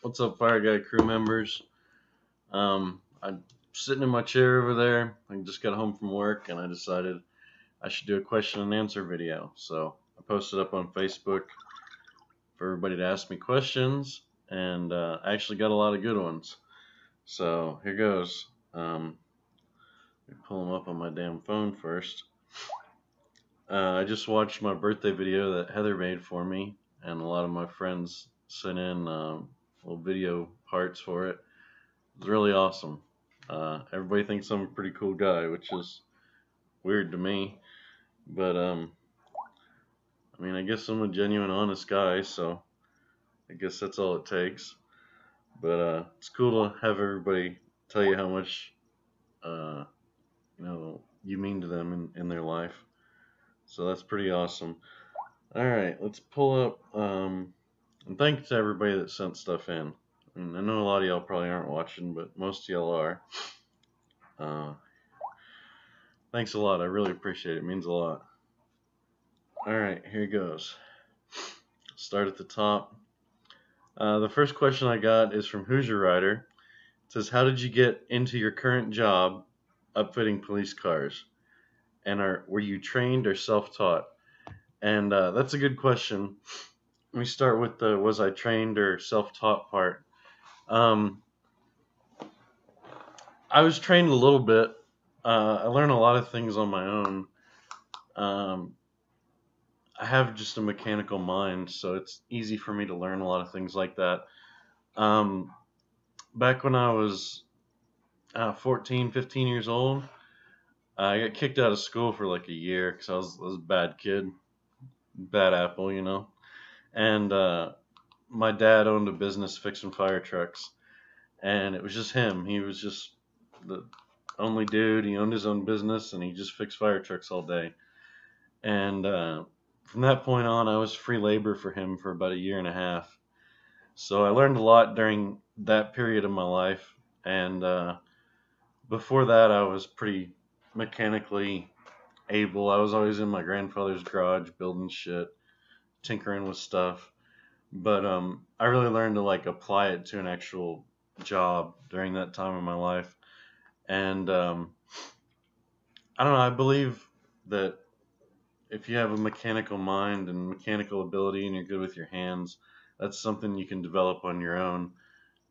What's up, Fire Guy crew members? I'm sitting in my chair over there. I just got home from work and I decided I should do a question and answer video. So I posted up on Facebook for everybody to ask me questions, and I actually got a lot of good ones. So here goes. Let me pull them up on my damn phone first. I just watched my birthday video that Heather made for me, and a lot of my friends sent in little video parts for it. It was really awesome. Everybody thinks I'm a pretty cool guy, which is weird to me. But I mean, I guess I'm a genuine, honest guy, so I guess that's all it takes. But it's cool to have everybody tell you how much uh, you mean to them in their life. So that's pretty awesome. All right, let's pull up. And thanks to everybody that sent stuff in. I mean, I know a lot of y'all probably aren't watching, but most of y'all are. Uh, Thanks a lot. I really appreciate it. It means a lot. All right, here goes. Start at the top. The first question I got is from Hoosier Rider. It says, "How did you get into your current job, upfitting police cars? And were you trained or self-taught?" And that's a good question. Let me start with the was I trained or self-taught part. Um, I was trained a little bit. I learned a lot of things on my own. Um, I have just a mechanical mind, so it's easy for me to learn a lot of things like that. Um, Back when I was 14, 15 years old, I got kicked out of school for like a year because I was a bad kid, bad apple, you know. And my dad owned a business fixing fire trucks, and it was just him. He was just the only dude. He owned his own business, and he just fixed fire trucks all day. And from that point on, I was free labor for him for about a year and a half. So I learned a lot during that period of my life. And before that, I was pretty mechanically able. I was always in my grandfather's garage building shit, tinkering with stuff. But I really learned to like apply it to an actual job during that time of my life. And I don't know. I believe that if you have a mechanical mind and mechanical ability and you're good with your hands, that's something you can develop on your own.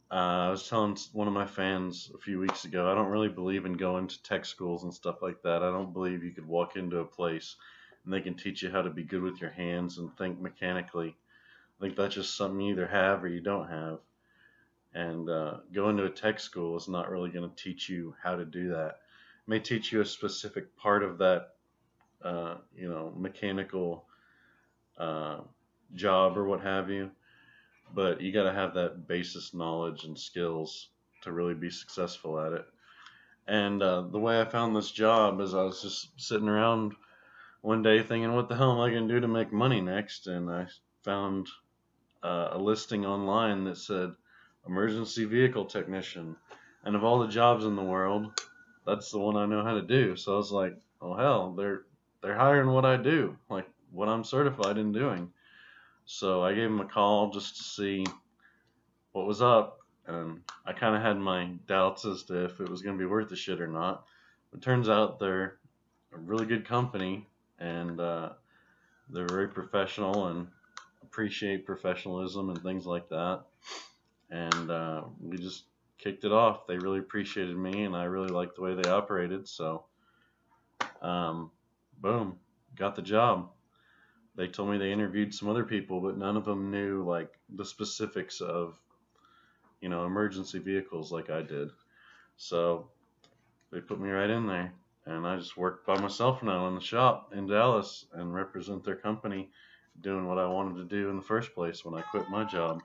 I was telling one of my fans a few weeks ago, I don't really believe in going to tech schools and stuff like that. I don't believe you could walk into a place and they can teach you how to be good with your hands and think mechanically. I think that's just something you either have or you don't have. And going to a tech school is not really going to teach you how to do that. It may teach you a specific part of that, mechanical uh, job or what have you, but you got to have that basis knowledge and skills to really be successful at it. And the way I found this job is I was just sitting around one day thinking, what the hell am I going to do to make money next? And I found a listing online that said emergency vehicle technician. And of all the jobs in the world, that's the one I know how to do. So I was like, oh hell, they're hiring what I do, like what I'm certified in doing. So I gave them a call just to see what was up, and I kind of had my doubts as to if it was going to be worth the shit or not. It turns out they're a really good company, and they're very professional and appreciate professionalism and things like that. And we just kicked it off. They really appreciated me, and I really liked the way they operated. So, boom, got the job. They told me they interviewed some other people, but none of them knew like the specifics of emergency vehicles like I did. So they put me right in there, and I just work by myself now in the shop in Dallas and represent their company, doing what I wanted to do in the first place when I quit my job.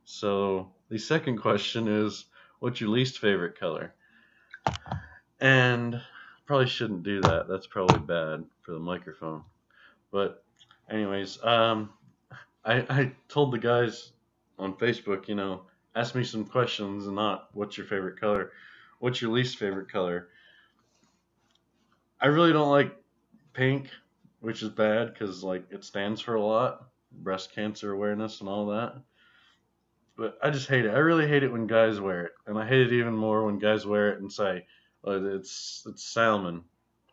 So the second question is, what's your least favorite color? And probably shouldn't do that. That's probably bad for the microphone. But anyways, I told the guys on Facebook, ask me some questions and not what's your favorite color, what's your least favorite color. I really don't like pink, which is bad because like it stands for a lot, breast cancer awareness and all that. But I just hate it. I really hate it when guys wear it, and I hate it even more when guys wear it and say, it's salmon.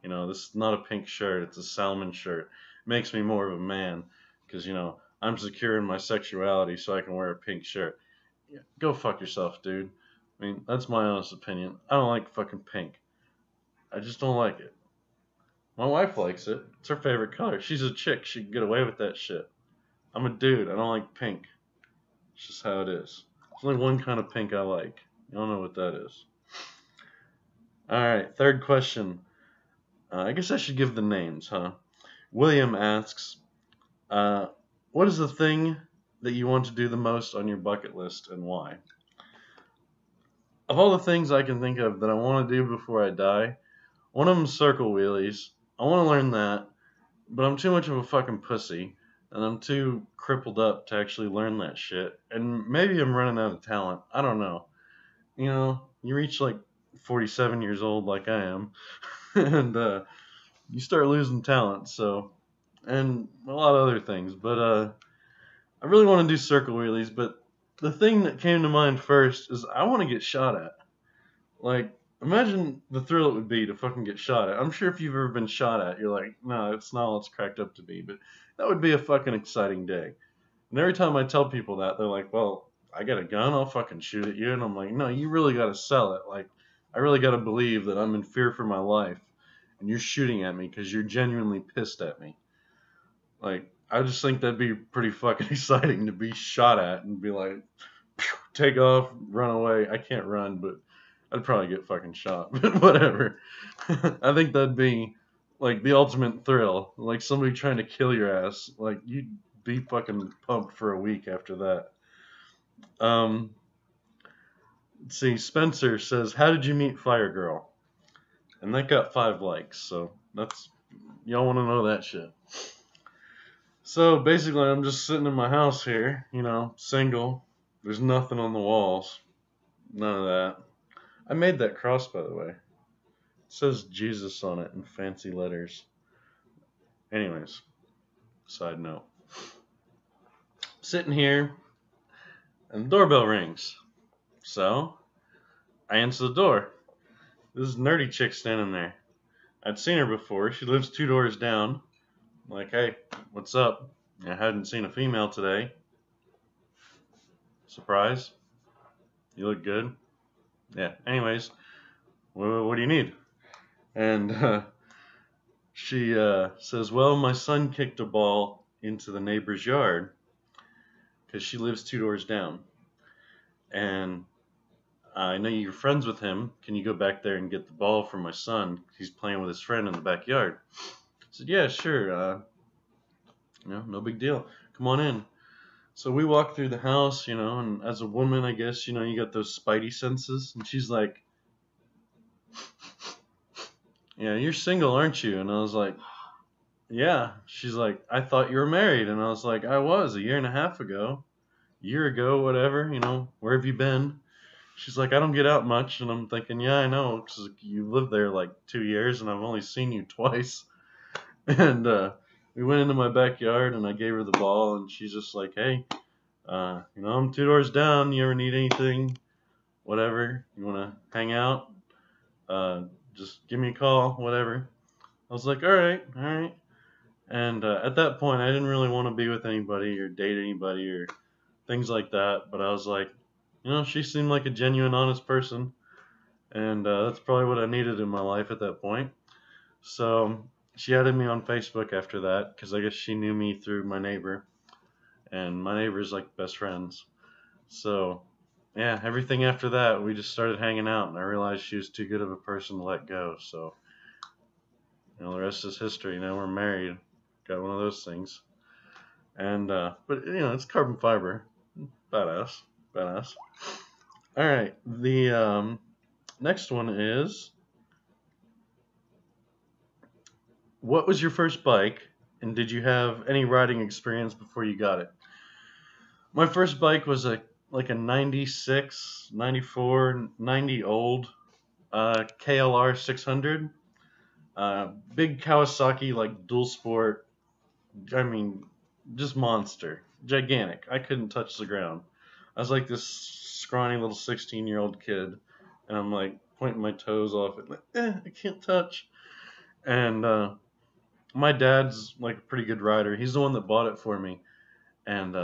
This is not a pink shirt. It's a salmon shirt. It makes me more of a man because I'm secure in my sexuality, so I can wear a pink shirt. Yeah, go fuck yourself, dude. I mean, that's my honest opinion. I don't like fucking pink. I just don't like it. My wife likes it. It's her favorite color. She's a chick. She can get away with that shit. I'm a dude. I don't like pink. It's just how it is. There's only one kind of pink I like. You don't know what that is. Alright, third question. I guess I should give the names, huh? William asks, uh, what is the thing that you want to do the most on your bucket list and why? Of all the things I can think of that I want to do before I die, one of them is circle wheelies. I want to learn that, but I'm too much of a fucking pussy, and I'm too crippled up to actually learn that shit. And maybe I'm running out of talent. I don't know. You reach like 47 years old like I am, and you start losing talent, and a lot of other things. But I really want to do circle wheelies, but the thing that came to mind first is I want to get shot at. Like, imagine the thrill it would be to fucking get shot at. I'm sure if you've ever been shot at, you're like, no, it's not all it's cracked up to be. But that would be a fucking exciting day. And every time I tell people that, they're like, well, I got a gun, I'll fucking shoot at you. And I'm like, no, you really got to sell it. Like, I really got to believe that I'm in fear for my life. And you're shooting at me because you're genuinely pissed at me. Like, I just think that'd be pretty fucking exciting to be shot at and be like, take off, run away. I can't run, but I'd probably get fucking shot, but whatever. I think that'd be like the ultimate thrill. Like somebody trying to kill your ass. Like you'd be fucking pumped for a week after that. Um, let's see. Spencer says, "How did you meet Fire Girl?" And that got 5 likes. So that's y'all want to know that shit. So basically, I'm just sitting in my house here, single. There's nothing on the walls. None of that. I made that cross, by the way. It says Jesus on it in fancy letters. Anyways, side note. Sitting here, and the doorbell rings. So, I answer the door. This nerdy chick standing there. I'd seen her before. She lives 2 doors down. I'm like, hey, what's up? I hadn't seen a female today. Surprise. You look good. Yeah, anyways, what do you need? And she says, well, my son kicked a ball into the neighbor's yard because she lives 2 doors down. And I know you're friends with him. Can you go back there and get the ball from my son? He's playing with his friend in the backyard. I said, yeah, sure. No big deal. Come on in. So we walk through the house, and as a woman, I guess, you got those spidey senses. And she's like, yeah, you're single, aren't you? And I was like, yeah. She's like, I thought you were married. And I was like, I was a year and a half ago. Year ago, whatever, where have you been? She's like, I don't get out much. And I'm thinking, yeah, I know, because you lived there like 2 years and I've only seen you twice. And we went into my backyard and I gave her the ball and she's just like, hey, I'm 2 doors down. You ever need anything? Whatever. You want to hang out? Just give me a call, whatever. I was like, all right. And at that point, I didn't really want to be with anybody or date anybody or things like that. But I was like, she seemed like a genuine, honest person. And that's probably what I needed in my life at that point. So she added me on Facebook after that because I guess she knew me through my neighbor. And my neighbor's like best friends. So, yeah, everything after that, we just started hanging out. And I realized she was too good of a person to let go. So, the rest is history. Now we're married. Got one of those things. And, but, it's carbon fiber. Badass. All right. The next one is, what was your first bike, and did you have any riding experience before you got it? My first bike was like a 96, 94, 90 old KLR 600. Big Kawasaki, like dual sport. I mean, just monster. Gigantic. I couldn't touch the ground. I was like this scrawny little 16-year-old kid, and I'm like pointing my toes off it, like, I can't touch. And my dad's like a pretty good rider. He's the one that bought it for me, and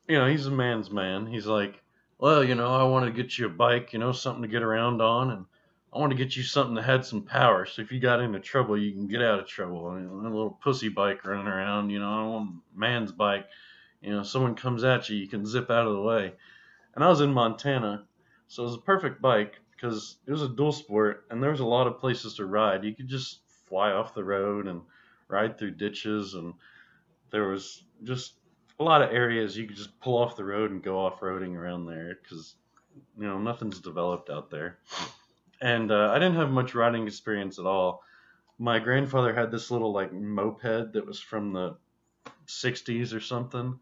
he's a man's man. He's like, well, I want to get you a bike, something to get around on, and I want to get you something that had some power. So if you got into trouble, you can get out of trouble. I mean, a little pussy bike running around, I don't want a man's bike. Someone comes at you, you can zip out of the way. And I was in Montana, so it was a perfect bike because it was a dual sport, and there was a lot of places to ride. You could just fly off the road and ride through ditches, and there was just a lot of areas you could just pull off the road and go off-roading around there because nothing's developed out there. And I didn't have much riding experience at all. My grandfather had this little like moped that was from the 60s or something,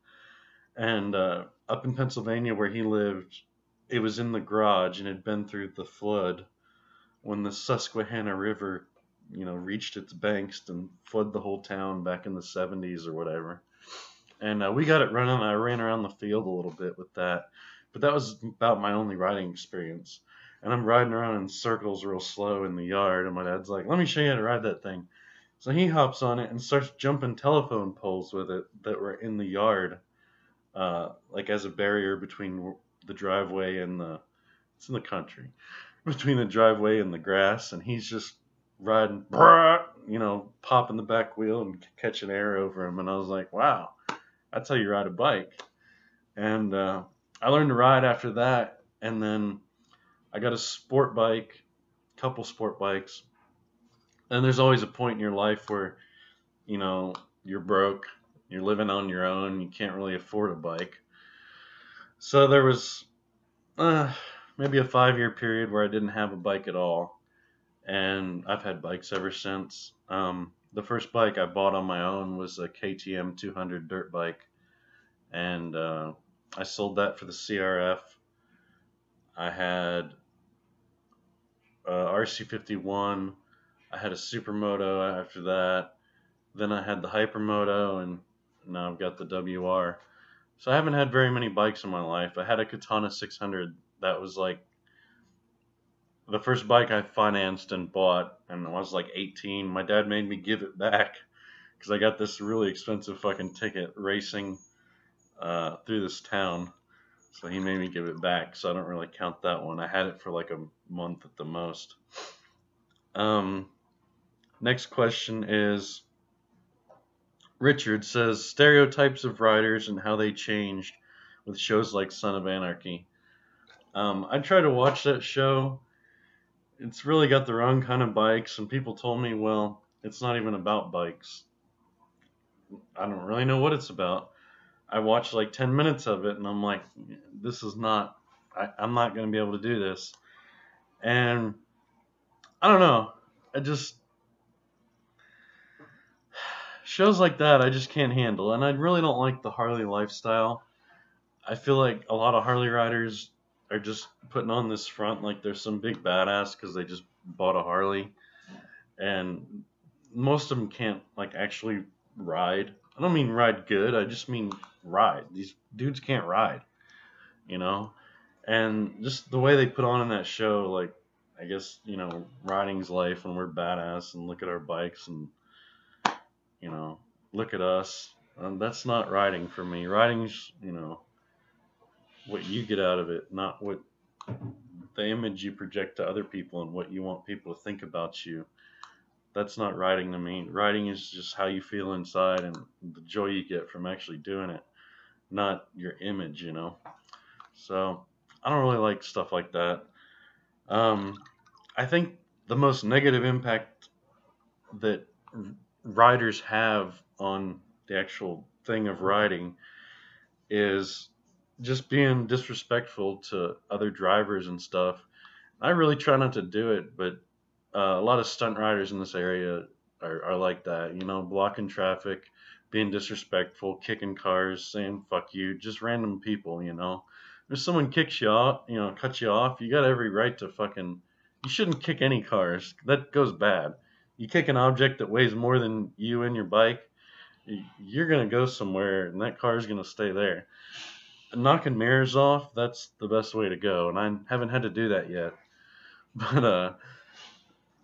and up in Pennsylvania where he lived, it was in the garage and had been through the flood when the Susquehanna River, reached its banks and flooded the whole town back in the 70s or whatever. And we got it running. I ran around the field a little bit with that, but that was about my only riding experience. And I'm riding around in circles real slow in the yard, and my dad's like, let me show you how to ride that thing. So he hops on it and starts jumping telephone poles with it that were in the yard, like as a barrier between the driveway and it's in the country, between the driveway and the grass. And he's just riding, popping the back wheel and catching air over him. And I was like, wow, that's how you ride a bike. And I learned to ride after that. And then I got a sport bike, couple sport bikes. And there's always a point in your life where, you're broke, you're living on your own, you can't really afford a bike. So there was maybe a 5-year period where I didn't have a bike at all. And I've had bikes ever since. The first bike I bought on my own was a KTM 200 dirt bike. And I sold that for the CRF. I had RC51. I had a Supermoto after that. Then I had the Hypermoto, and now I've got the WR. So I haven't had very many bikes in my life. I had a Katana 600. That was like the first bike I financed and bought, and I was like 18. My dad made me give it back because I got this really expensive fucking ticket racing through this town. So he made me give it back, so I don't really count that one. I had it for like a month at the most. Next question is, Richard says, stereotypes of riders and how they changed with shows like Son of Anarchy. I tried to watch that show. It's really got the wrong kind of bikes, and people told me, well, it's not even about bikes. I don't really know what it's about. I watched like 10 minutes of it, and I'm like, this is not, I'm not going to be able to do this. And I don't know. Shows like that I just can't handle. And I really don't like the Harley lifestyle. I feel like a lot of Harley riders are just putting on this front like they're some big badass because they just bought a Harley. And most of them can't like actually ride. I don't mean ride good. I just mean ride. These dudes can't ride, And just the way they put on in that show, like, I guess, riding's life and we're badass and look at our bikes and, look at us. That's not riding for me. Riding's, what you get out of it, not what the image you project to other people and what you want people to think about you. That's not riding to me. Riding is just how you feel inside and the joy you get from actually doing it, not your image, So I don't really like stuff like that. I think the most negative impact that riders have on the actual thing of riding is just being disrespectful to other drivers and stuff. I really try not to do it, but a lot of stunt riders in this area are like that, blocking traffic, being disrespectful, kicking cars, saying fuck you, just random people, If someone kicks you off, cuts you off, you got every right to you shouldn't kick any cars. That goes bad. You kick an object that weighs more than you and your bike, you're going to go somewhere and that car is going to stay there. knocking mirrors off, that's the best way to go. And I haven't had to do that yet. But,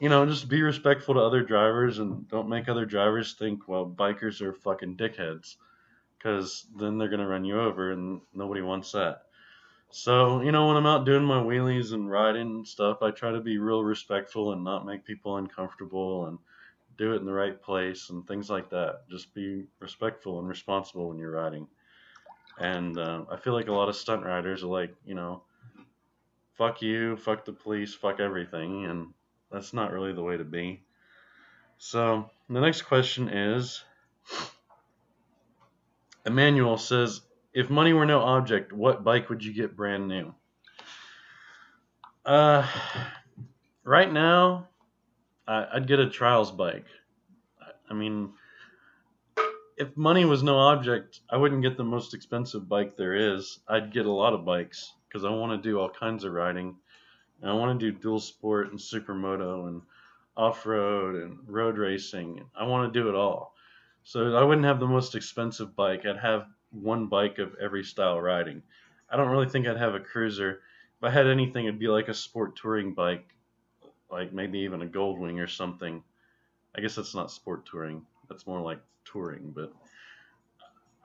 just be respectful to other drivers and don't make other drivers think, well, bikers are fucking dickheads. Because then they're going to run you over and nobody wants that. So, when I'm out doing my wheelies and riding and stuff, I try to be real respectful and not make people uncomfortable and do it in the right place and things like that. Just be respectful and responsible when you're riding. And I feel like a lot of stunt riders are like, fuck you, fuck the police, fuck everything. And that's not really the way to be. So the next question is Emmanuel says, if money were no object, what bike would you get brand new? Right now, I'd get a trials bike. I mean, if money was no object, I wouldn't get the most expensive bike there is. I'd get a lot of bikes because I want to do all kinds of riding. And I want to do dual sport and supermoto and off-road and road racing. I want to do it all. So I wouldn't have the most expensive bike. I'd have one bike of every style riding. I don't really think I'd have a cruiser. If I had anything, it'd be like a sport touring bike, like maybe even a Goldwing or something. I guess that's not sport touring. That's more like touring. But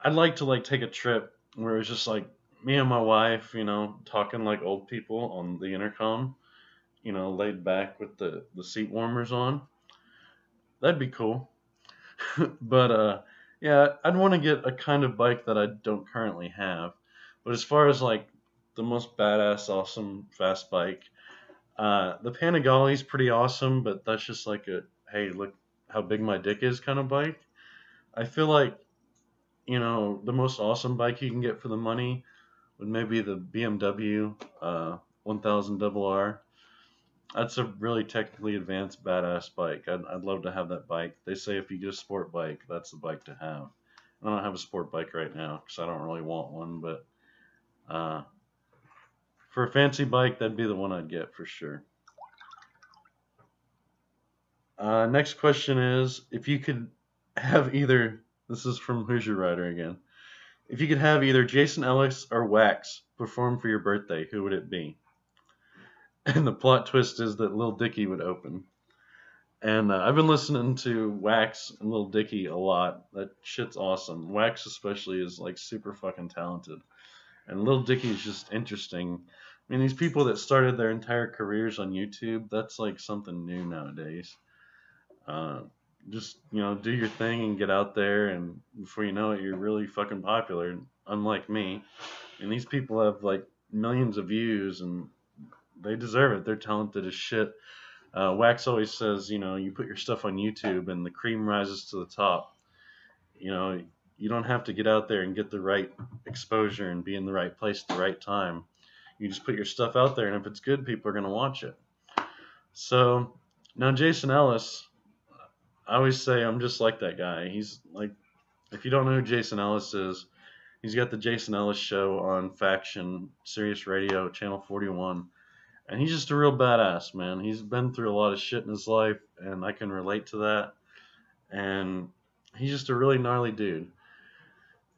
I'd like to take a trip where it's just like me and my wife, talking like old people on the intercom, laid back with the seat warmers on. That'd be cool. But yeah, I'd want to get a kind of bike that I don't currently have. But as far as like the most badass, awesome, fast bike, the Panigale's pretty awesome, but that's just like a hey, look how big my dick is kind of bike. I feel like the most awesome bike you can get for the money would maybe the BMW 1000RR. That's a really technically advanced, badass bike. I'd love to have that bike. They say if you get a sport bike, that's the bike to have. I don't have a sport bike right now because I don't really want one, but for a fancy bike, that'd be the one I'd get for sure. Next question is, if you could have either, this is from Hoosier Rider again, if you could have either Jason Ellis or Wax perform for your birthday, who would it be? And the plot twist is that Lil Dicky would open. And I've been listening to Wax and Lil Dicky a lot. That shit's awesome. Wax especially is like super fucking talented. And Lil Dicky is just interesting. I mean, these people that started their entire careers on YouTube, that's like something new nowadays. Just, do your thing and get out there, and before you know it, you're really fucking popular, unlike me. And these people have like millions of views, and they deserve it. They're talented as shit. Wax always says, you put your stuff on YouTube and the cream rises to the top. You don't have to get out there and get the right exposure and be in the right place at the right time. You just put your stuff out there, and if it's good, people are going to watch it. So, now Jason Ellis, I always say I'm just like that guy. He's like, if you don't know who Jason Ellis is, he's got the Jason Ellis Show on Faction, Sirius Radio, Channel 41. And he's just a real badass, man. He's been through a lot of shit in his life, and I can relate to that. And he's just a really gnarly dude.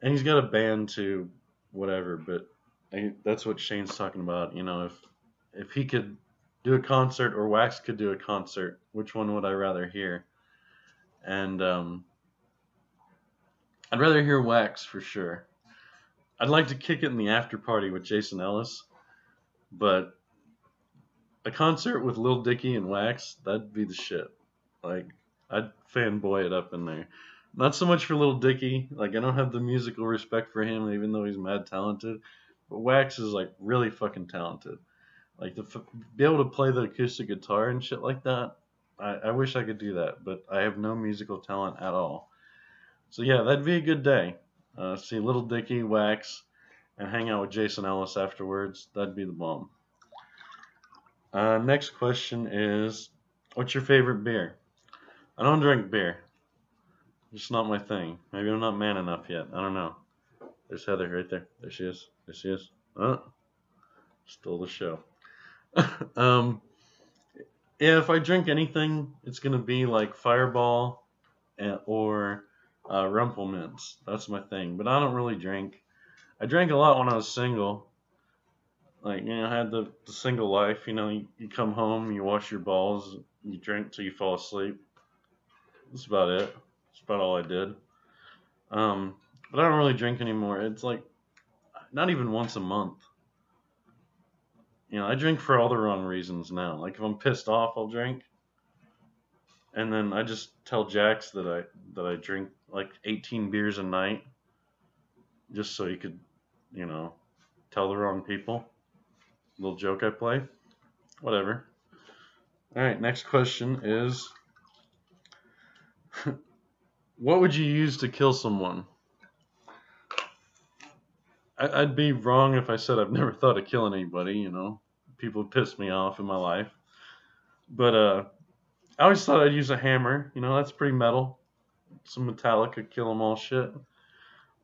And he's got a band too, whatever. But that's what Shane's talking about. If he could do a concert or Wax could do a concert, which one would I rather hear? And I'd rather hear Wax for sure. I'd like to kick it in the after party with Jason Ellis, but a concert with Lil Dicky and Wax, that'd be the shit. Like, I'd fanboy it up in there. Not so much for Lil Dicky. Like, I don't have the musical respect for him, even though he's mad talented. But Wax is, like, really fucking talented. Like, to be able to play the acoustic guitar and shit like that, I wish I could do that. But I have no musical talent at all. So, yeah, that'd be a good day. See Lil Dicky, Wax, and hang out with Jason Ellis afterwards. That'd be the bomb. Next question is, what's your favorite beer? I don't drink beer. It's not my thing. Maybe I'm not man enough yet. I don't know. There's Heather right there. There she is. There she is. Oh, stole the show. Yeah, if I drink anything, it's going to be like Fireball or Rumplemints. That's my thing. But I don't really drink. I drank a lot when I was single. Like, I had the single life. You come home, you wash your balls, you drink till you fall asleep. That's about it. That's about all I did. Um, but I don't really drink anymore. It's like not even once a month. I drink for all the wrong reasons now. Like if I'm pissed off, I'll drink, and then I just tell Jax that I drink like 18 beers a night, just so he could, you know, tell the wrong people. Little joke I play. Whatever. All right. Next question is, what would you use to kill someone? I'd be wrong if I said I've never thought of killing anybody. People piss me off in my life, but I always thought I'd use a hammer. That's pretty metal. Some Metallica, kill 'em all shit.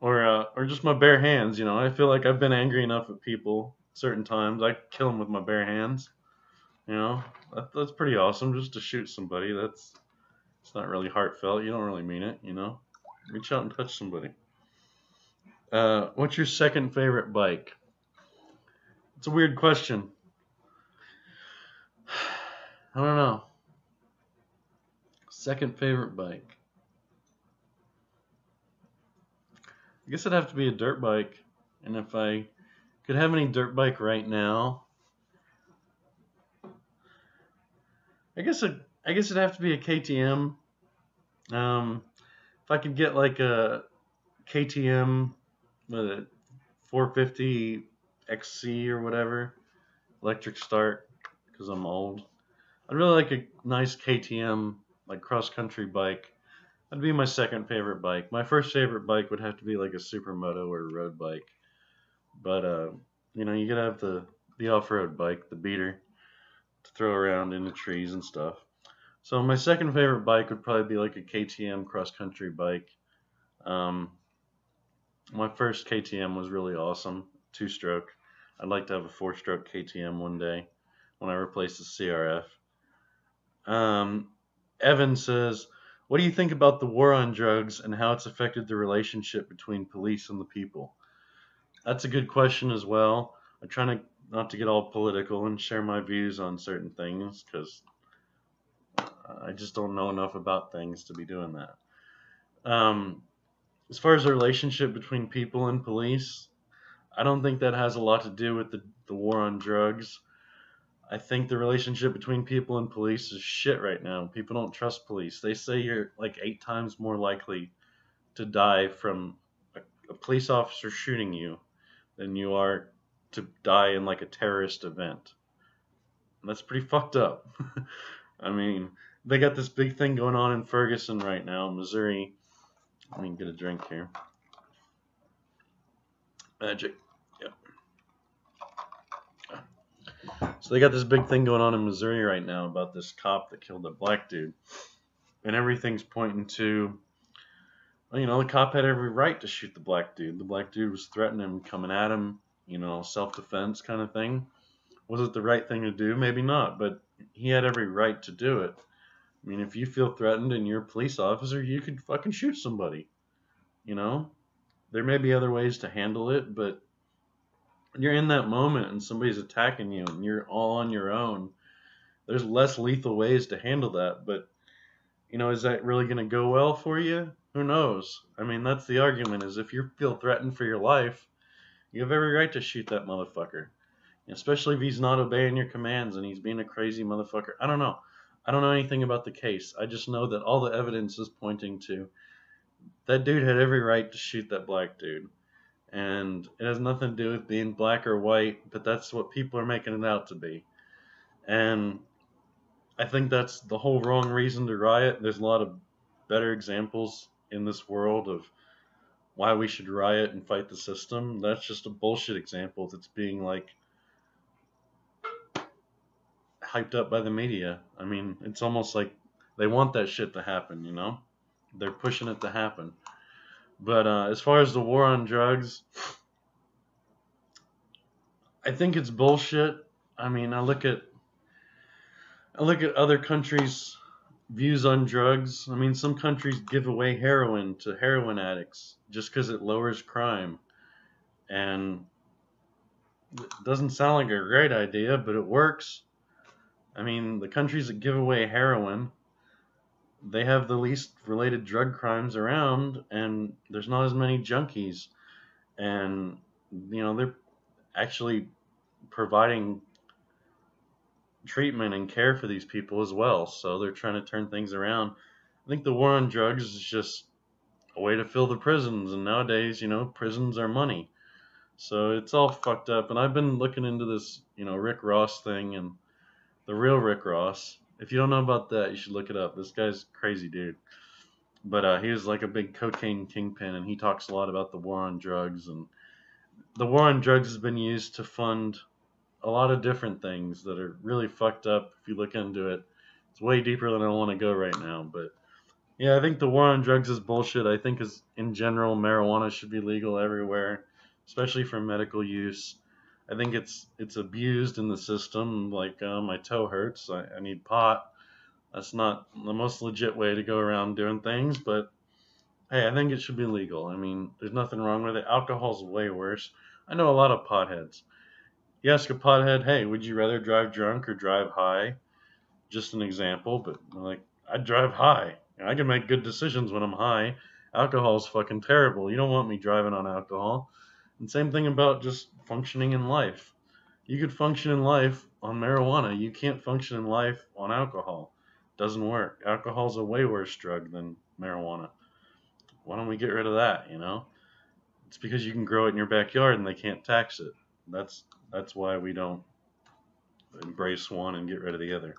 Or just my bare hands. I feel like I've been angry enough at people certain times. I kill them with my bare hands. That's pretty awesome. Just to shoot somebody. It's not really heartfelt. You don't really mean it. Reach out and touch somebody. What's your second favorite bike? It's a weird question. I don't know. Second favorite bike. I guess it'd have to be a dirt bike. And if I could have any dirt bike right now, I guess it'd have to be a KTM. If I could get like a KTM with a 450 XC or whatever, electric start, because I'm old. I'd really like a nice KTM, like cross country bike. That'd be my second favorite bike. My first favorite bike would have to be like a supermoto or a road bike. But you gotta have the off-road bike, the beater, to throw around in the trees and stuff. So my second favorite bike would probably be like a KTM cross country bike. Um, my first KTM was really awesome, 2-stroke. I'd like to have a 4-stroke KTM one day when I replace the CRF. Evan says, what do you think about the war on drugs and how it's affected the relationship between police and the people? That's a good question as well. I'm trying not to get all political and share my views on certain things because I just don't know enough about things to be doing that. As far as the relationship between people and police, I don't think that has a lot to do with the war on drugs. I think the relationship between people and police is shit right now. People don't trust police. They say you're like 8 times more likely to die from a police officer shooting you than you are to die in like a terrorist event. And that's pretty fucked up. I mean, they got this big thing going on in Ferguson right now, Missouri. Let me get a drink here. Magic. Yep. So they got this big thing going on in Missouri right now about this cop that killed a black dude. And everything's pointing to, the cop had every right to shoot the black dude. The black dude was threatening him, coming at him, self-defense kind of thing. Was it the right thing to do? Maybe not, but he had every right to do it. I mean, if you feel threatened and you're a police officer, you could fucking shoot somebody. There may be other ways to handle it, but when you're in that moment and somebody's attacking you and you're all on your own, there's less lethal ways to handle that. But, is that really going to go well for you? Who knows? I mean, that's the argument, is if you feel threatened for your life, you have every right to shoot that motherfucker. Especially if he's not obeying your commands and he's being a crazy motherfucker. I don't know. I don't know anything about the case. I just know that all the evidence is pointing to that dude had every right to shoot that black dude. And it has nothing to do with being black or white, but that's what people are making it out to be. And I think that's the whole wrong reason to riot. There's a lot of better examples in this world of why we should riot and fight the system. That's just a bullshit example that's being like hyped up by the media. I mean, it's almost like they want that shit to happen, They're pushing it to happen. But as far as the war on drugs, I think it's bullshit. I mean, I look at other countries' views on drugs. I mean, some countries give away heroin to heroin addicts just because it lowers crime. And it doesn't sound like a great idea, but it works. I mean, the countries that give away heroin, they have the least related drug crimes around, and there's not as many junkies. And, they're actually providing treatment and care for these people as well. So they're trying to turn things around. I think the war on drugs is just a way to fill the prisons. And nowadays, prisons are money. So it's all fucked up. And I've been looking into this, Rick Ross thing and the real Rick Ross. If you don't know about that, you should look it up. This guy's a crazy dude. But he was like a big cocaine kingpin, and he talks a lot about the war on drugs. And the war on drugs has been used to fund a lot of different things that are really fucked up if you look into it. It's way deeper than I want to go right now. But yeah, I think the war on drugs is bullshit. I think as in general, marijuana should be legal everywhere, especially for medical use. I think it's abused in the system. Like my toe hurts, I need pot. That's not the most legit way to go around doing things, but hey, I think it should be legal. I mean, there's nothing wrong with it. Alcohol's way worse. I know a lot of potheads. You ask a pothead, hey, would you rather drive drunk or drive high? Just an example, but like, I'd drive high. I can make good decisions when I'm high. Alcohol's fucking terrible. You don't want me driving on alcohol. And same thing about just functioning in life. You could function in life on marijuana. You can't function in life on alcohol. Doesn't work. Alcohol's a way worse drug than marijuana. Why don't we get rid of that? It's because you can grow it in your backyard and they can't tax it. That's why we don't embrace one and get rid of the other.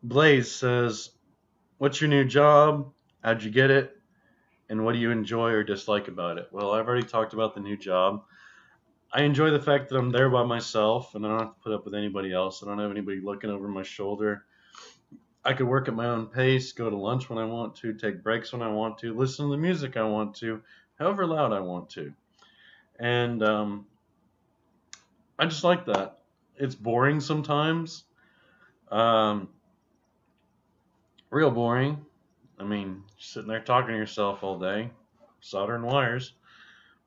Blaze says, what's your new job? How'd you get it? And what do you enjoy or dislike about it? Well, I've already talked about the new job. I enjoy the fact that I'm there by myself and I don't have to put up with anybody else. I don't have anybody looking over my shoulder. I could work at my own pace, go to lunch when I want to, take breaks when I want to, listen to the music I want to, however loud I want to. And I just like that. It's boring sometimes. Real boring. I mean, sitting there talking to yourself all day, soldering wires.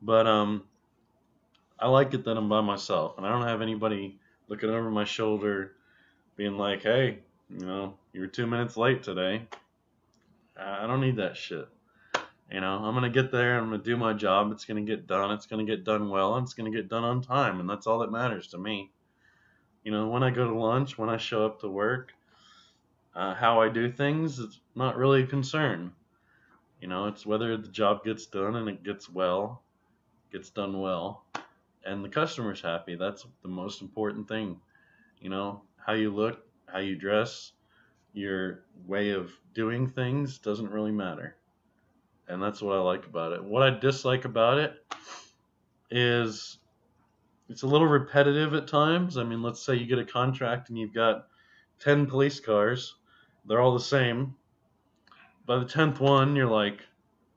But I like it that I'm by myself and I don't have anybody looking over my shoulder being like, hey, you were 2 minutes late today. I don't need that shit. I'm going to get there and I'm going to do my job. It's going to get done. It's going to get done well and it's going to get done on time. And that's all that matters to me. When I go to lunch, when I show up to work, how I do things, it's not really a concern. It's whether the job gets done and it gets done well, and the customer's happy. That's the most important thing. How you look, how you dress, your way of doing things doesn't really matter. And that's what I like about it. What I dislike about it is it's a little repetitive at times. I mean, let's say you get a contract and you've got 10 police cars. They're all the same. By the 10th one, you're like,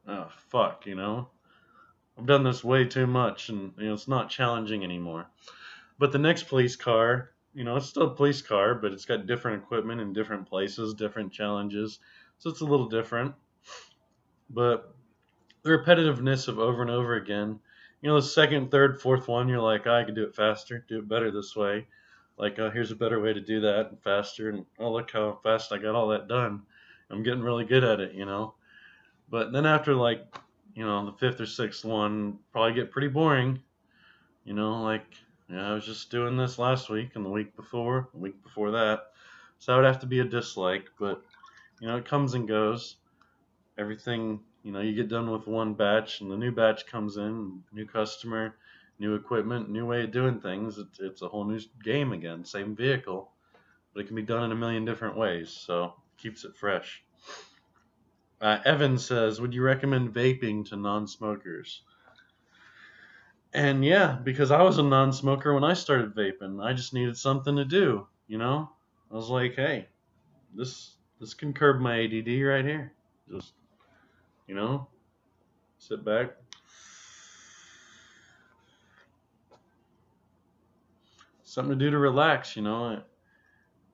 oh, fuck, I've done this way too much and, it's not challenging anymore. But the next police car, it's still a police car, but it's got different equipment in different places, different challenges. So it's a little different. But the repetitiveness of over and over again, the second, third, fourth one, you're like, I can do it faster, do it better this way. Like, oh, here's a better way to do that and faster. And oh, look how fast I got all that done. I'm getting really good at it, But then after like, the fifth or sixth one, probably get pretty boring. I was just doing this last week and the week before that. So that would have to be a dislike, but it comes and goes. Everything, you get done with one batch and the new batch comes in, new customer, new equipment, new way of doing things. It's a whole new game again, same vehicle, but it can be done in a million different ways, so it keeps it fresh. Evan says, would you recommend vaping to non-smokers? And yeah, because I was a non-smoker when I started vaping. I just needed something to do, I was like, hey, this can curb my ADD right here. Just, sit back. Something to do to relax, You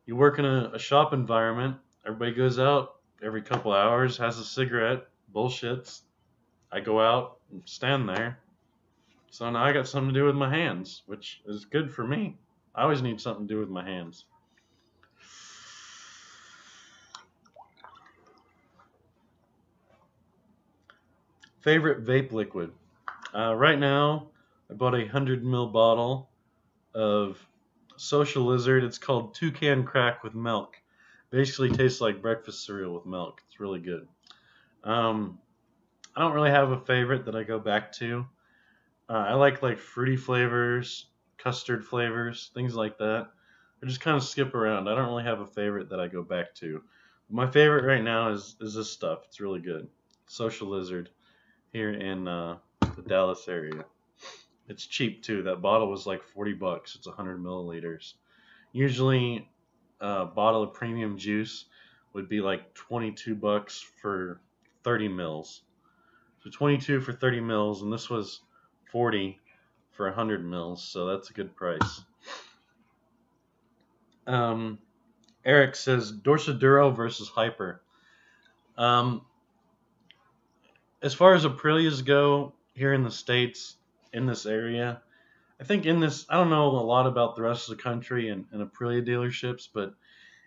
work in a shop environment. Everybody goes out, every couple hours, has a cigarette, bullshits. I go out and stand there. So now I got something to do with my hands, which is good for me. I always need something to do with my hands. Favorite vape liquid? Right now, I bought a 100 ml bottle of Social Lizard. It's called Toucan Crack with milk. Basically tastes like breakfast cereal with milk. It's really good. Um, I don't really have a favorite that I go back to. I like fruity flavors, custard flavors, things like that. I just kind of skip around. I don't really have a favorite that I go back to. My favorite right now is this stuff. It's really good. Social Lizard here in the Dallas area. It's cheap too. That bottle was like $40. It's 100 milliliters. Usually, a bottle of premium juice would be like $22 for 30 mils. So 22 for 30 mils, and this was 40 for 100 mils. So that's a good price. Eric says Dorsaduro versus Hyper. Um, as far as Aprilias go here in the States, in this area, I think I don't know a lot about the rest of the country and Aprilia dealerships, but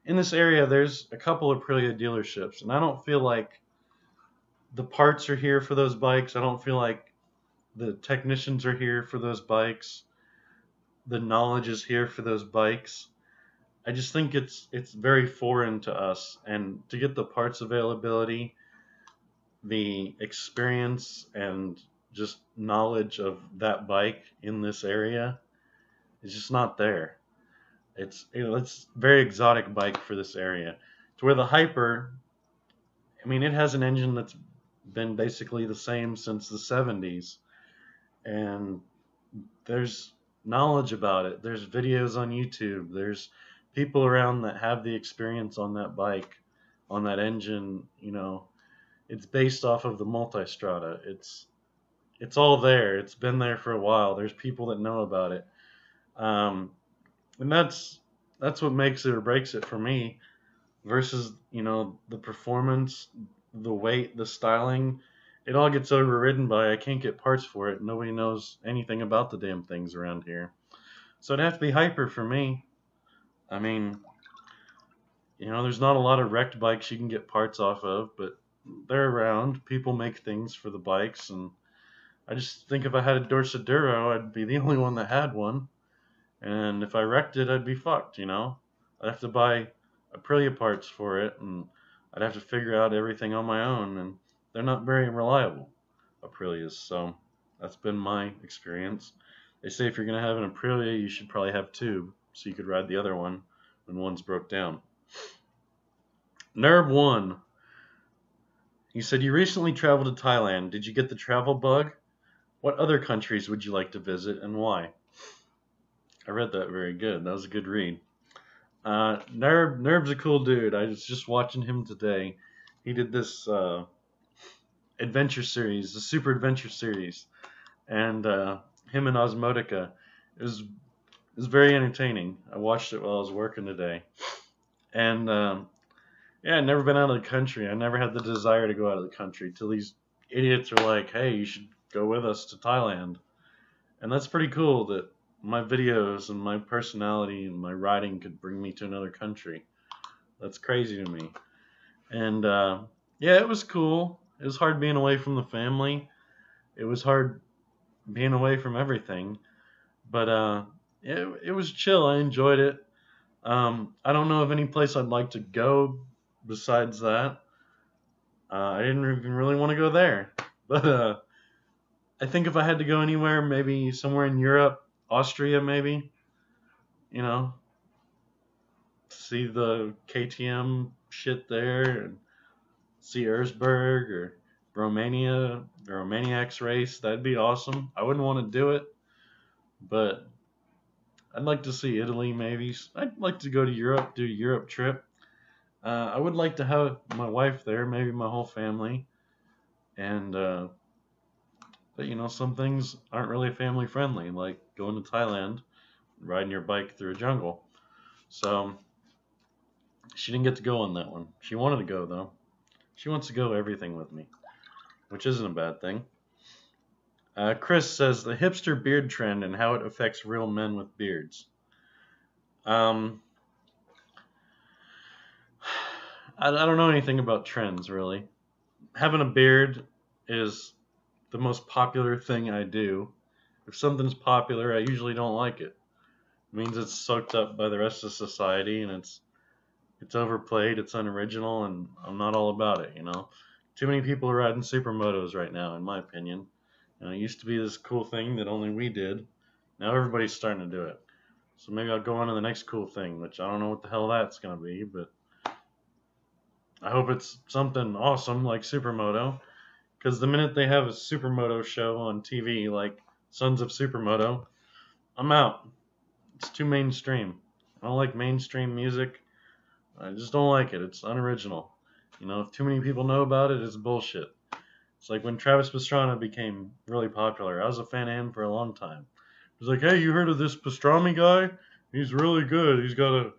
in this area, there's a couple of Aprilia dealerships, and I don't feel like the parts are here for those bikes. I don't feel like the technicians are here for those bikes. The knowledge is here for those bikes. I just think it's very foreign to us, and to get the parts availability, the experience, and just knowledge of that bike in this area is just not there. It's a very exotic bike for this area. To where the Hyper, I mean, it has an engine that's been basically the same since the 70s, and there's knowledge about it. There's videos on YouTube. There's people around that have the experience on that bike, on that engine. It's based off of the Multistrada. It's all there. It's been there for a while. There's people that know about it, and that's what makes it or breaks it for me. Versus the performance, the weight, the styling. It all gets overridden by I can't get parts for it. Nobody knows anything about the damn things around here. So it'd have to be Hyper for me. I mean, there's not a lot of wrecked bikes you can get parts off of, but they're around. People make things for the bikes, and I just think if I had a Dorsaduro, I'd be the only one that had one. And if I wrecked it, I'd be fucked, I'd have to buy Aprilia parts for it, and I'd have to figure out everything on my own, and they're not very reliable, Aprilias. So that's been my experience. They say if you're going to have an Aprilia, you should probably have two, so you could ride the other one when one's broke down. Nerb1, he said, you recently traveled to Thailand. Did you get the travel bug? What other countries would you like to visit, and why? I read that very good. That was a good read. Nerb's a cool dude. I was just watching him today. He did this adventure series, the Super Adventure series, and him and Osmotica. It was very entertaining. I watched it while I was working today, and I'd never been out of the country. I never had the desire to go out of the country till these idiots are like, "Hey, you should go with us to Thailand," and that's pretty cool that my videos and my personality and my riding could bring me to another country. That's crazy to me. And it was cool. It was hard being away from the family. It was hard being away from everything. But it was chill. I enjoyed it. I don't know of any place I'd like to go besides that. I didn't even really want to go there. But I think if I had to go anywhere, maybe somewhere in Europe, Austria maybe, see the KTM shit there, and see Erzberg or Romania, the Romaniacs race. That'd be awesome. I wouldn't want to do it, but I'd like to see Italy maybe. I'd like to go to Europe, do a Europe trip. I would like to have my wife there, maybe my whole family, and but some things aren't really family friendly, like going to Thailand, riding your bike through a jungle. So she didn't get to go on that one. She wanted to go though. She wants to go everything with me, which isn't a bad thing. Chris says the hipster beard trend and how it affects real men with beards. Um, I don't know anything about trends really. Having a beard is the most popular thing I do. If something's popular, I usually don't like it. It means it's soaked up by the rest of society and it's overplayed, it's unoriginal, and I'm not all about it, you know? Too many people are riding supermotos right now, in my opinion. It used to be this cool thing that only we did. Now everybody's starting to do it. So maybe I'll go on to the next cool thing, which I don't know what the hell that's going to be, but I hope it's something awesome like Supermoto. Because the minute they have a Supermoto show on TV, like Sons of Supermoto, I'm out. It's too mainstream. I don't like mainstream music. I just don't like it. It's unoriginal. If too many people know about it, it's bullshit. It's like when Travis Pastrana became really popular. I was a fan of him for a long time. It was like, hey, you heard of this Pastrami guy? He's really good. He's got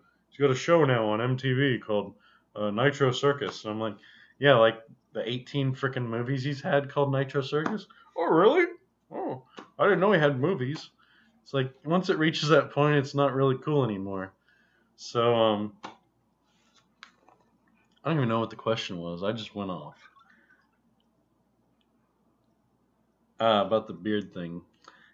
a show now on MTV called Nitro Circus. And I'm like, yeah, like the 18 freaking movies he's had called Nitro Circus. Oh, really? Oh, I didn't know he had movies. It's like once it reaches that point, it's not really cool anymore. So I don't even know what the question was. I just went off about the beard thing.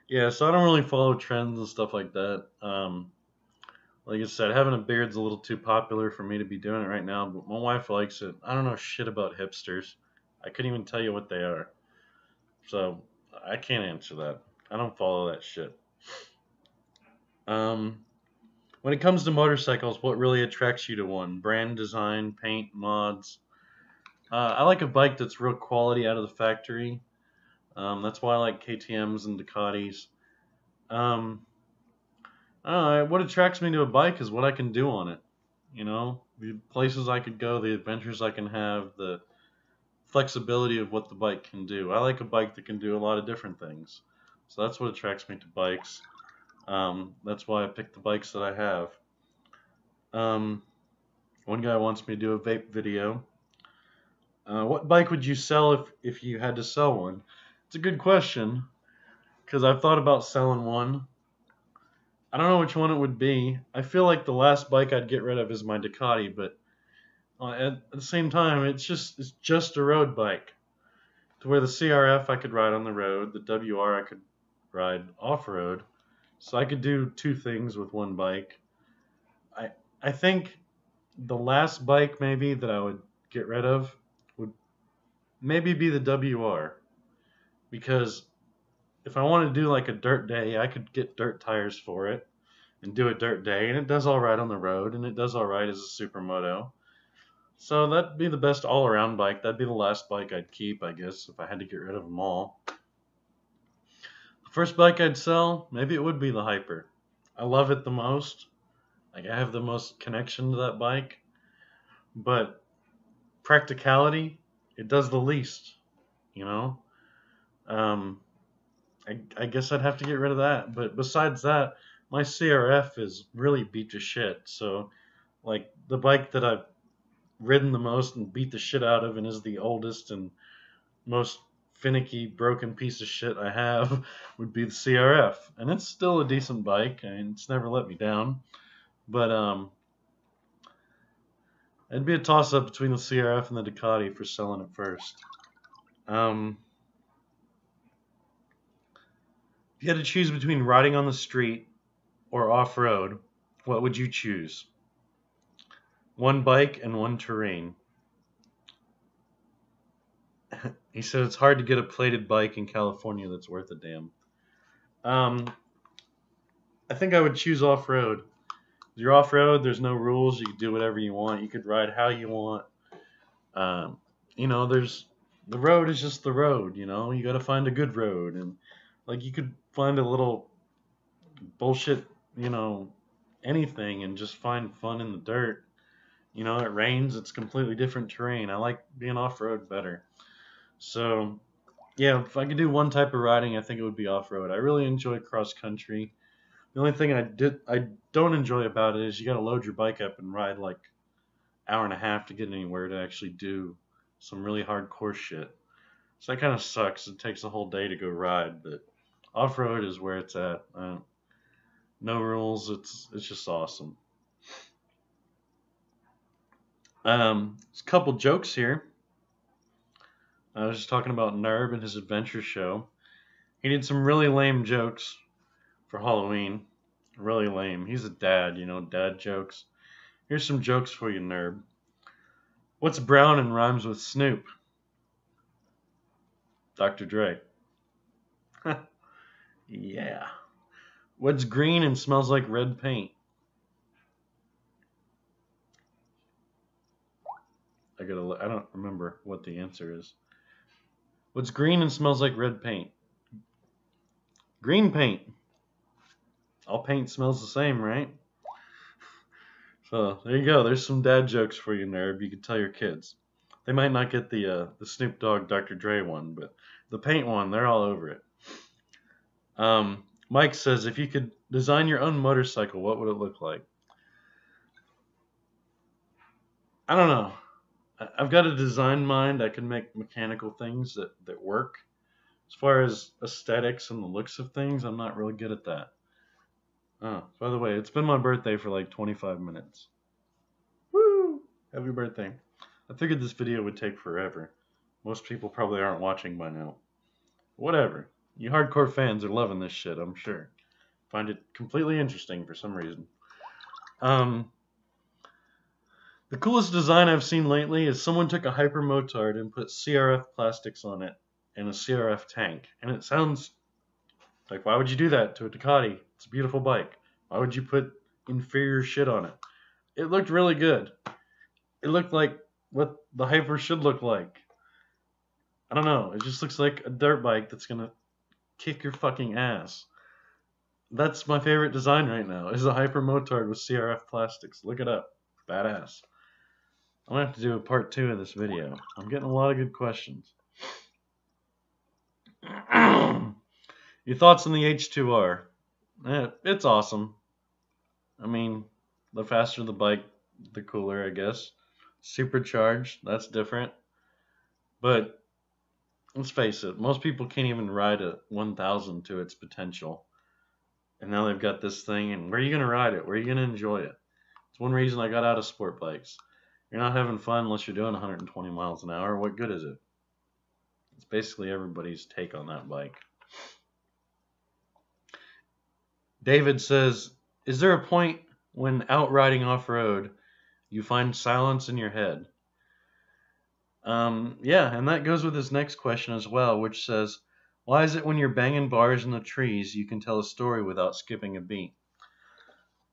Yeah, so I don't really follow trends and stuff like that. Like I said, having a beard's a little too popular for me to be doing it right now, but my wife likes it. I don't know shit about hipsters. I couldn't even tell you what they are. So I can't answer that. I don't follow that shit. Um, when it comes to motorcycles, what really attracts you to one? Brand design, paint, mods. I like a bike that's real quality out of the factory. That's why I like KTM's and Ducatis. Um, I don't know, what attracts me to a bike is what I can do on it. The places I could go, the adventures I can have, the flexibility of what the bike can do. I like a bike that can do a lot of different things. So that's what attracts me to bikes. That's why I picked the bikes that I have. Um, one guy wants me to do a vape video. What bike would you sell if you had to sell one? It's a good question because I've thought about selling one. I don't know which one it would be. I feel like the last bike I'd get rid of is my Ducati, but at the same time, it's just a road bike. To where the CRF I could ride on the road, the WR I could ride off road. So I could do two things with one bike. I I think the last bike maybe that I would get rid of would maybe be the WR because if I want to do like a dirt day, I could get dirt tires for it and do a dirt day, and it does all right on the road, and it does all right as a supermoto. So that'd be the best all-around bike. That'd be the last bike I'd keep, I guess, if I had to get rid of them all. The first bike I'd sell, maybe it would be the Hyper. I love it the most. Like I have the most connection to that bike, but practicality, it does the least. You know. Um, I guess I'd have to get rid of that. But besides that, my CRF is really beat to shit. So, like the bike that I've ridden the most and beat the shit out of and is the oldest and most finicky, broken piece of shit I have would be the CRF. And it's still a decent bike. I mean, it's never let me down. But it'd be a toss up between the CRF and the Ducati for selling it first. Um, if you had to choose between riding on the street or off road, what would you choose? One bike and one terrain. He said it's hard to get a plated bike in California that's worth a damn. Um, I think I would choose off road. You're off road. There's no rules. You can do whatever you want. You could ride how you want. Um, there's the road is just the road. You got to find a good road, and like you could find a little bullshit, anything, and just find fun in the dirt. It rains. It's completely different terrain. I like being off road better. So yeah, if I could do one type of riding, I think it would be off road. I really enjoy cross country. The only thing I don't enjoy about it is you got to load your bike up and ride like hour and a half to get anywhere to actually do some really hardcore shit. So that kind of sucks. It takes a whole day to go ride, but off-road is where it's at. No rules. It's just awesome. There's a couple jokes here. I was just talking about Nerb and his adventure show. He did some really lame jokes for Halloween. Really lame. He's a dad, dad jokes. Here's some jokes for you, Nerb. What's brown and rhymes with Snoop? Dr. Dre. Yeah. What's green and smells like red paint? I don't remember what the answer is. What's green and smells like red paint? Green paint. All paint smells the same, right? So there you go. There's some dad jokes for you, Nerb. You can tell your kids. They might not get the Snoop Dogg Dr. Dre one, but the paint one, they're all over it. Mike says, if you could design your own motorcycle, what would it look like? I don't know. I've got a design mind. I can make mechanical things that work. As far as aesthetics and the looks of things, I'm not really good at that. Oh, by the way, it's been my birthday for like 25 minutes. Woo! Happy birthday. I figured this video would take forever. Most people probably aren't watching by now. Whatever. You hardcore fans are loving this shit, I'm sure. Find it completely interesting for some reason. The coolest design I've seen lately is someone took a Hyper Motard and put CRF plastics on it and a CRF tank. And it sounds like, why would you do that to a Ducati? It's a beautiful bike. Why would you put inferior shit on it? It looked really good. It looked like what the Hyper should look like. I don't know. It just looks like a dirt bike that's going to kick your fucking ass. That's my favorite design right now, is a Hyper Motard with CRF plastics. Look it up. Badass. I'm going to have to do a part 2 of this video. I'm getting a lot of good questions. Your thoughts on the H2R? It's awesome. I mean, the faster the bike, the cooler, I guess. Supercharged, that's different. But let's face it, most people can't even ride a 1000 to its potential. And now they've got this thing, and where are you going to ride it? Where are you going to enjoy it? It's one reason I got out of sport bikes. You're not having fun unless you're doing 120 miles an hour. What good is it? It's basically everybody's take on that bike. David says, is there a point when out riding off-road you find silence in your head? Yeah, and that goes with his next question as well, which says, why is it when you're banging bars in the trees you can tell a story without skipping a beat?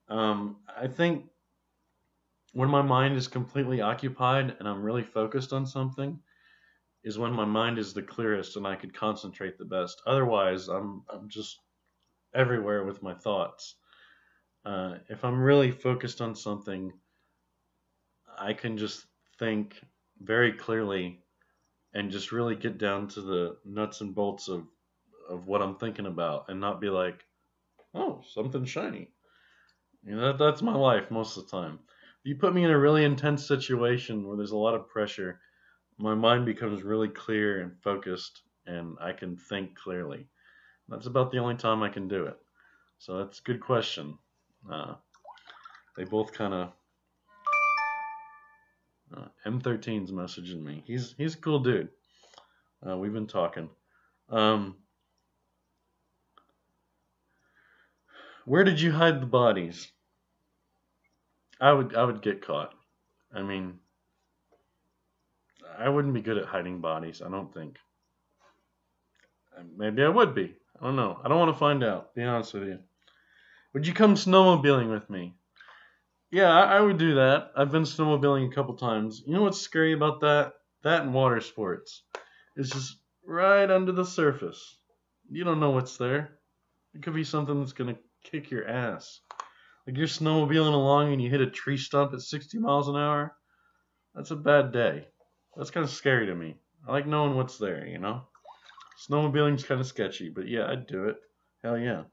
I think when my mind is completely occupied and I'm really focused on something is when my mind is the clearest and I could concentrate the best. Otherwise, I'm just everywhere with my thoughts. If I'm really focused on something, I can just think very clearly and just really get down to the nuts and bolts of what I'm thinking about and not be like, oh, something shiny. That's my life most of the time. If you put me in a really intense situation where there's a lot of pressure, my mind becomes really clear and focused and I can think clearly. That's about the only time I can do it. So that's a good question. They both kind of... M13's messaging me. He's a cool dude. We've been talking. Where did you hide the bodies? I would get caught. I mean, I wouldn't be good at hiding bodies, I don't think. Maybe I would be. I don't know. I don't want to find out, be honest with you. Would you come snowmobiling with me? Yeah, I would do that. I've been snowmobiling a couple times. You know what's scary about that? That and water sports. It's just right under the surface. You don't know what's there. It could be something that's going to kick your ass. Like you're snowmobiling along and you hit a tree stump at 60 miles an hour. That's a bad day. That's kind of scary to me. I like knowing what's there, Snowmobiling's kind of sketchy, but yeah, I'd do it. Hell yeah.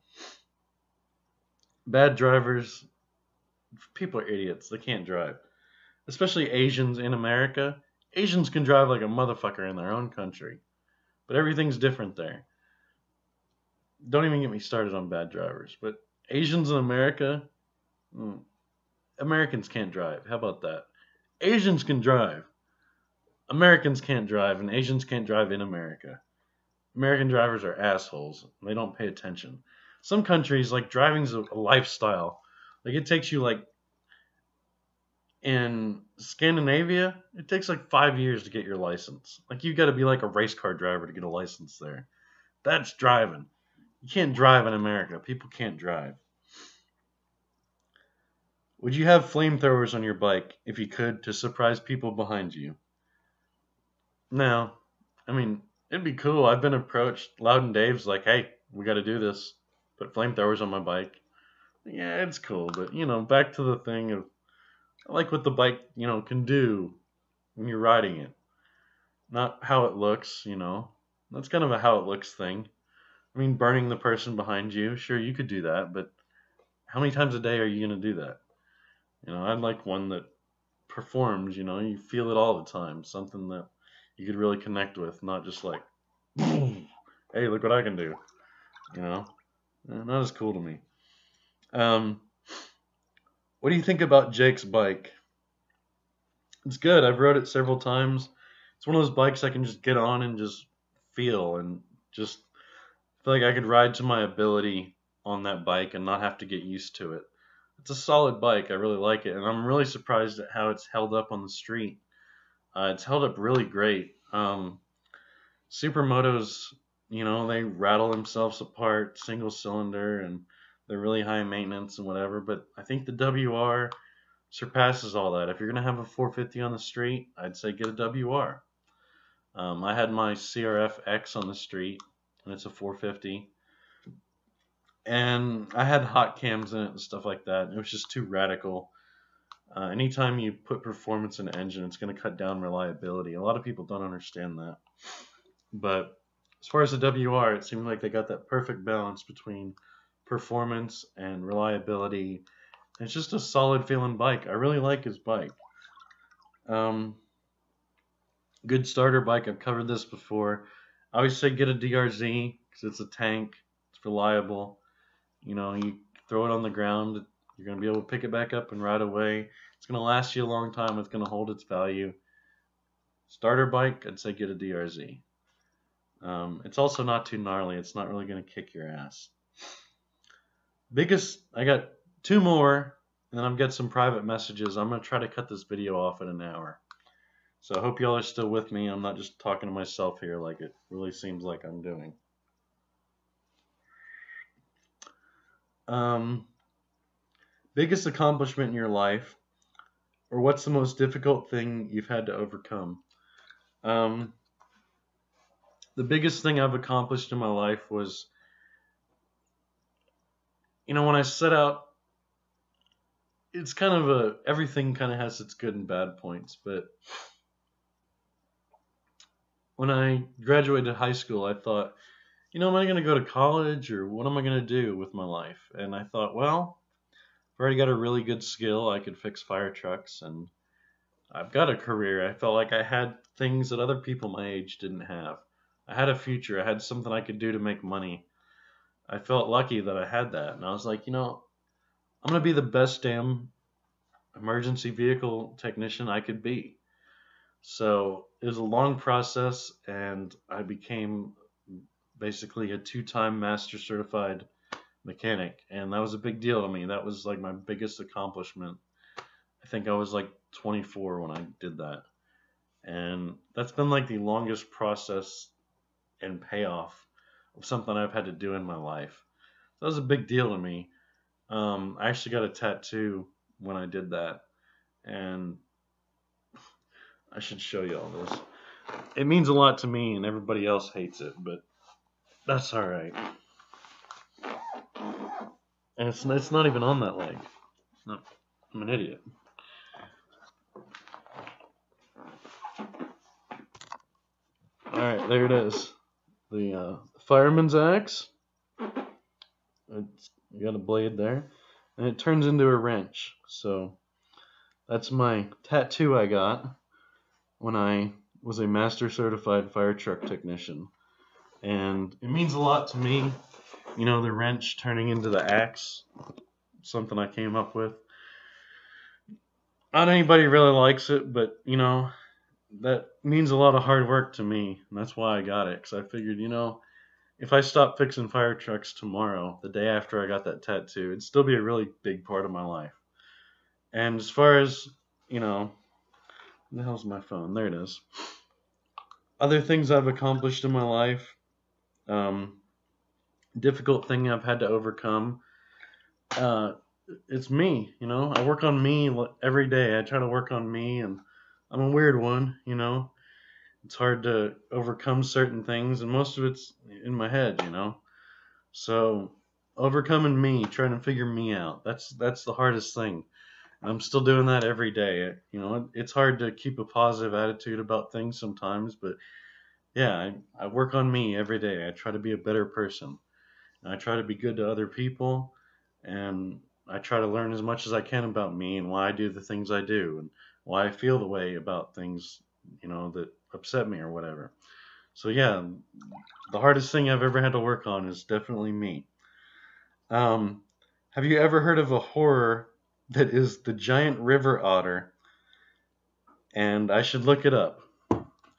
Bad drivers, people are idiots. They can't drive. Especially Asians in America. Asians can drive like a motherfucker in their own country, but everything's different there. Don't even get me started on bad drivers. But Asians in America, mm, Americans can't drive. How about that? Asians can drive. Americans can't drive, and Asians can't drive in America. American drivers are assholes. They don't pay attention. Some countries, like driving's a lifestyle. Like it takes you like in Scandinavia, it takes like 5 years to get your license. Like you got to be like a race car driver to get a license there. That's driving. You can't drive in America. People can't drive. Would you have flamethrowers on your bike if you could to surprise people behind you? No. I mean, it'd be cool. I've been approached. Loudon Dave's like, hey, we got to do this. Put flamethrowers on my bike. Yeah, it's cool. But, back to the thing of I like what the bike, can do when you're riding it. Not how it looks. That's kind of a how it looks thing. I mean, burning the person behind you, sure, you could do that, but how many times a day are you going to do that? I'd like one that performs, you feel it all the time. Something that you could really connect with, not just like, hey, look what I can do. Not as cool to me. What do you think about Jake's bike? It's good. I've rode it several times. It's one of those bikes I can just get on and just feel and just feel like I could ride to my ability on that bike and not have to get used to it. It's a solid bike. I really like it, and I'm really surprised at how it's held up on the street. It's held up really great. Supermotos, they rattle themselves apart, single cylinder, and they're really high maintenance and whatever. But I think the WR surpasses all that. If you're gonna have a 450 on the street, I'd say get a WR. I had my CRF X on the street, and it's a 450. And I had hot cams in it and stuff like that. It was just too radical. Anytime you put performance in an engine, it's going to cut down reliability. A lot of people don't understand that. But as far as the WR, it seemed like they got that perfect balance between performance and reliability. It's just a solid feeling bike. I really like his bike. Good starter bike. I've covered this before. I always say get a DRZ because it's a tank. It's reliable. You throw it on the ground. You're going to be able to pick it back up and ride away. It's going to last you a long time. It's going to hold its value. Starter bike, I'd say get a DRZ. It's also not too gnarly. It's not really going to kick your ass. I got two more, and then I've got some private messages. I'm going to try to cut this video off in an hour. So I hope y'all are still with me. I'm not just talking to myself here like it really seems like I'm doing. Biggest accomplishment in your life, or what's the most difficult thing you've had to overcome? The biggest thing I've accomplished in my life was, when I set out, it's kind of everything kind of has its good and bad points, but when I graduated high school, I thought, am I going to go to college or what am I going to do with my life? And I thought, well, I've already got a really good skill. I could fix fire trucks and I've got a career. I felt like I had things that other people my age didn't have. I had a future. I had something I could do to make money. I felt lucky that I had that. And I was like, I'm going to be the best damn emergency vehicle technician I could be. So it was a long process, and I became basically a 2-time master certified mechanic, and that was a big deal to me. That was like my biggest accomplishment. I think I was like 24 when I did that, and that's been like the longest process and payoff of something I've had to do in my life. That was a big deal to me. I actually got a tattoo when I did that, and I should show you all this. It means a lot to me, and everybody else hates it, but that's all right. And it's not even on that leg. No, I'm an idiot. All right, there it is. The fireman's axe. You got a blade there, and it turns into a wrench. So that's my tattoo I got. when I was a master certified fire truck technician. And it means a lot to me, the wrench turning into the axe, something I came up with. Not anybody really likes it, but, that means a lot of hard work to me. And that's why I got it, because I figured, if I stopped fixing fire trucks tomorrow, the day after I got that tattoo, it'd still be a really big part of my life. And as far as, the hell's my phone? There it is. Other things I've accomplished in my life, difficult thing I've had to overcome. It's me, I work on me every day. I try to work on me, and I'm a weird one, It's hard to overcome certain things, and most of it's in my head, So overcoming me, trying to figure me out, that's the hardest thing. I'm still doing that every day. It's hard to keep a positive attitude about things sometimes, but yeah, I work on me every day. I try to be a better person. And I try to be good to other people, and I try to learn as much as I can about me and why I do the things I do and why I feel the way about things, that upset me or whatever. So yeah, the hardest thing I've ever had to work on is definitely me. Um, have you ever heard of a horror that is the giant river otter? And I should look it up.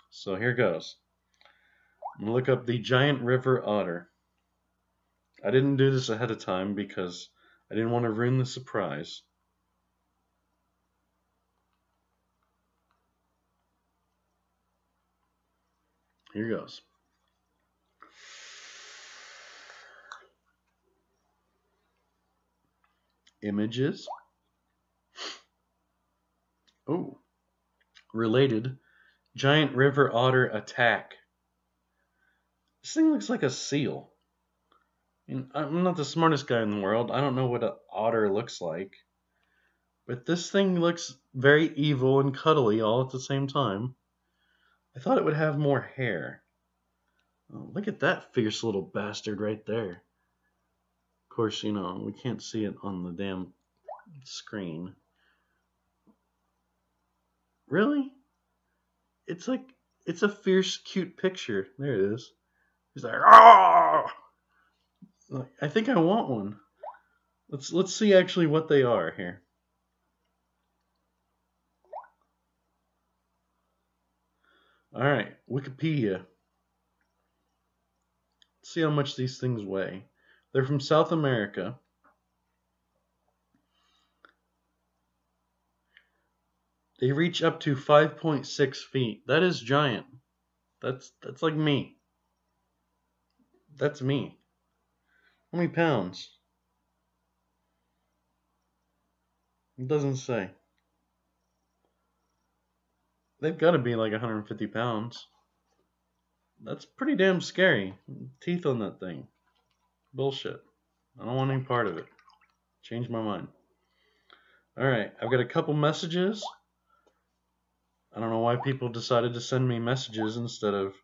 So here goes. I'm gonna look up the giant river otter. I didn't do this ahead of time because I didn't want to ruin the surprise. Here goes. Images. Oh, related. Giant river otter attack. This thing looks like a seal. I'm not the smartest guy in the world. I don't know what an otter looks like. But this thing looks very evil and cuddly all at the same time. I thought it would have more hair. Oh, look at that fierce little bastard right there. Of course, we can't see it on the damn screen. Really? It's a fierce, cute picture. There it is. He's like, ah! I think I want one. Let's see actually what they are here. All right, Wikipedia. Let's see how much these things weigh. They're from South America. They reach up to 5.6 feet. That is giant. That's like me. That's me. How many pounds? It doesn't say. They've got to be like 150 pounds. That's pretty damn scary. Teeth on that thing. Bullshit. I don't want any part of it. Change my mind. Alright, I've got a couple messages. I don't know why people decided to send me messages instead of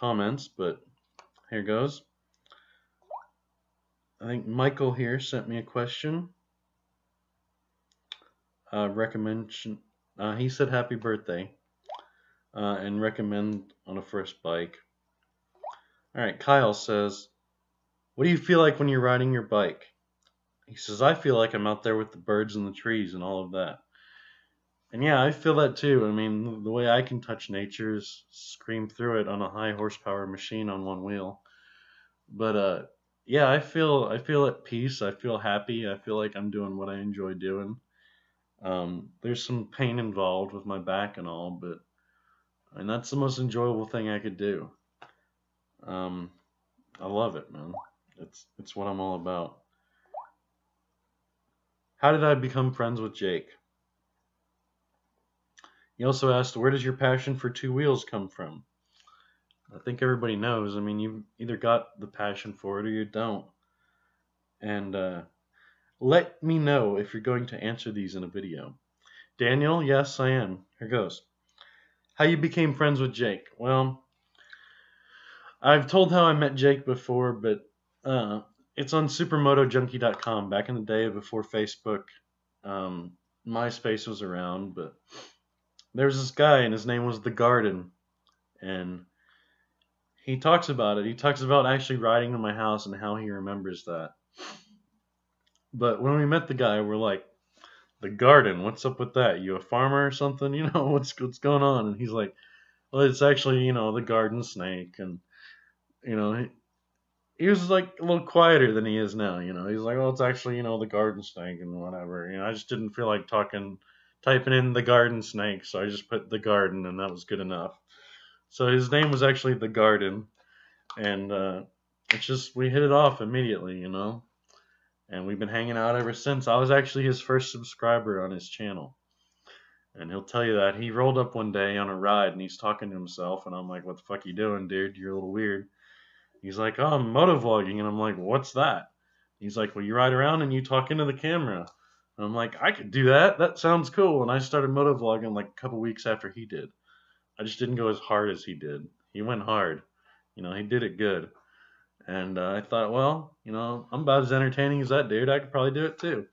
comments, but here goes. I think Michael here sent me a question. He said happy birthday and recommend on a first bike. Alright, Kyle says, what do you feel like when you're riding your bike? He says, I feel like I'm out there with the birds and the trees and all of that. And yeah, I feel that too. I mean, the way I can touch nature is scream through it on a high horsepower machine on one wheel. But yeah, I feel at peace. I feel happy. I feel like I'm doing what I enjoy doing. There's some pain involved with my back and all, but that's the most enjoyable thing I could do. I love it, man. It's what I'm all about. How did I become friends with Jake? He also asked, where does your passion for two wheels come from? I think everybody knows. I mean, you've either got the passion for it or you don't. And let me know if you're going to answer these in a video. Daniel, yes, I am. Here goes. How you became friends with Jake? Well, I've told how I met Jake before, but it's on supermotojunkie.com. Back in the day before Facebook, MySpace was around, but There's this guy, and his name was The Garden, and he talks about it. He talks about actually riding to my house and how he remembers that. But when we met the guy, we're like, The Garden, what's up with that? You a farmer or something? What's going on? And he's like, well, it's actually, the garden snake. And, he was like a little quieter than he is now. He's like, oh, it's actually, the garden snake and whatever. I just didn't feel like typing in the garden snake. So I just put the garden, and that was good enough. So his name was actually The Garden. And it's just, we hit it off immediately. And we've been hanging out ever since. I was actually his first subscriber on his channel. And he'll tell you that. He rolled up one day on a ride and he's talking to himself. And I'm like, what the fuck you doing, dude? You're a little weird. He's like, oh, I'm motovlogging. And I'm like, what's that? He's like, well, you ride around and you talk into the camera. And I'm like, I could do that. That sounds cool. And I started motovlogging like a couple weeks after he did. I just didn't go as hard as he did. He went hard. He did it good. And I thought, well, I'm about as entertaining as that dude. I could probably do it too.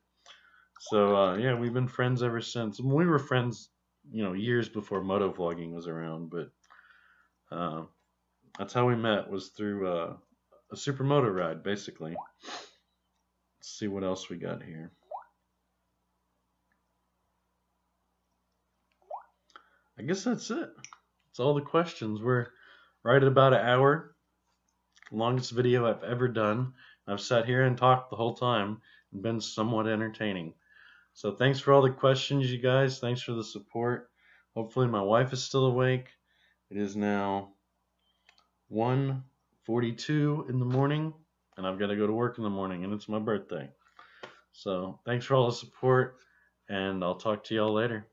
So yeah, we've been friends ever since. We were friends, years before motovlogging was around. But uh, that's how we met, was through a supermoto ride, basically. Let's see what else we got here. I guess that's it. That's all the questions. We're right at about an hour. Longest video I've ever done. I've sat here and talked the whole time and been somewhat entertaining. So thanks for all the questions, you guys. Thanks for the support. Hopefully my wife is still awake. It is now 1:42 in the morning, and I've got to go to work in the morning, and it's my birthday. So thanks for all the support, and I'll talk to y'all later.